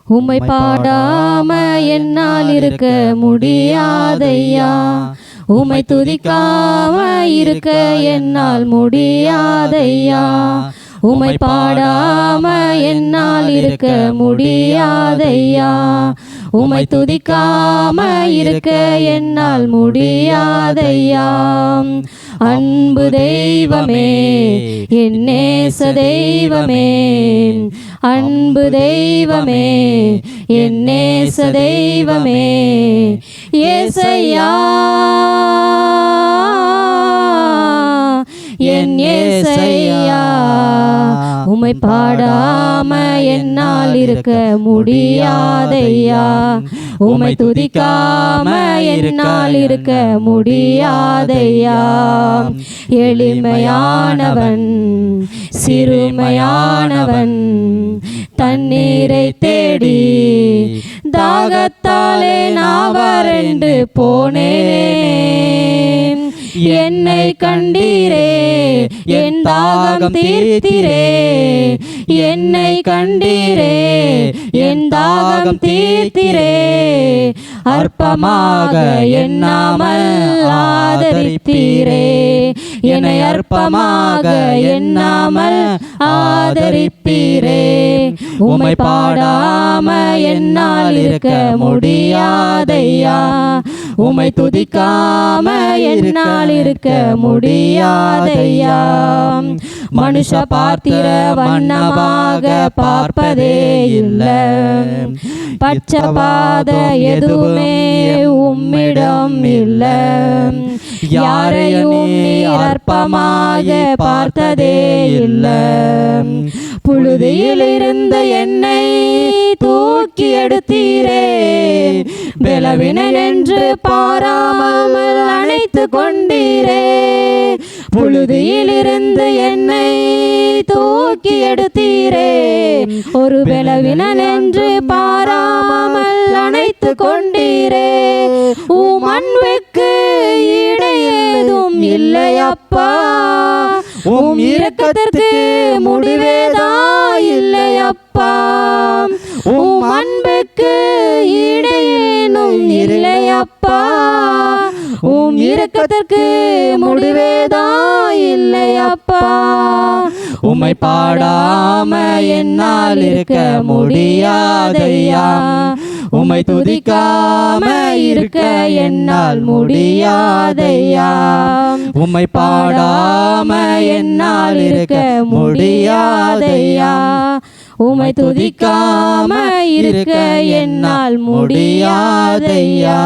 உம்மை பாடாம என்னால் இருக்க முடியாதையா. உம்மை துதிக்காம இருக்க என்னால் முடியாதையா. உம்மை பாடாம என்னால் இருக்க முடியாதையா. உம்மை துதிக்காம இருக்க என்னால் முடியாதையா. அன்பு தெய்வமே, என் நேச தெய்வமே, அன்பு தெய்வமே, என் நேச தெய்வமே, ஏசையா, என் ஏசையா. உம்மை பாடாம என்னால் இருக்க முடியாதையா. உம்மை துதிக்காம என்னால் இருக்க முடியாதையா. எளிமையானவன் சிறுமையானவன் தண்ணீரை தேடி தாகத்தாலே நான் வறண்டு போனேன். என்னை கண்டீரே, என் தாகம் தீர்த்தீரே. என்னை கண்டீரே, என் தாகம் தீர்த்தீரே. அற்பமாக எண்ணாமல் ஆதரித்தீரே. என்னை அற்பமாக எண்ணாமல் ஆதரிப்பீரே. உம்மை பாடாம என்னால் இருக்க முடியாதையா. உம்மை துதிக்காம என்னால் இருக்க முடியாதையா. மனுஷ பார்த்திர வண்ணமாக பார்ப்பதே இல்லை. பட்சபாத எதுவுமே உம்மிடம் இல்லை. யாரையும் நீர் அற்பமாக பார்த்ததே இல்லை. புழுதியில் இருந்த என்னை தூக்கி எடுத்தீரே. பலவீனன் என்று பாராமல் அணைத்து கொண்டீரே. புழுதியில் இருந்து என்னை தூக்கி எடுத்தீரே. ஒரு பலவீனன் என்று பாராமல் அணைத்து கொண்டீரே. உம் அன்புக்கு ஈடு ஏதும் இல்லையப்பா. உம் இரக்கத்திற்கு முடிவேதா இல்லையப்பா. உம் அன்புக்கு ஈடு ஏதும் இல்லையப்பா. உம் இரக்கத்திற்கு முடிவேதா இல்லையப்பா. உம்மை பாடாம என்னால் இருக்க முடியாதையா. உம்மை துதிக்காம இருக்க என்னால் முடியாதையா. உம்மை பாடாம என்னால் இருக்க முடியாதையா. உம்மை துதிக்காம இருக்க என்னால் முடியாதையா.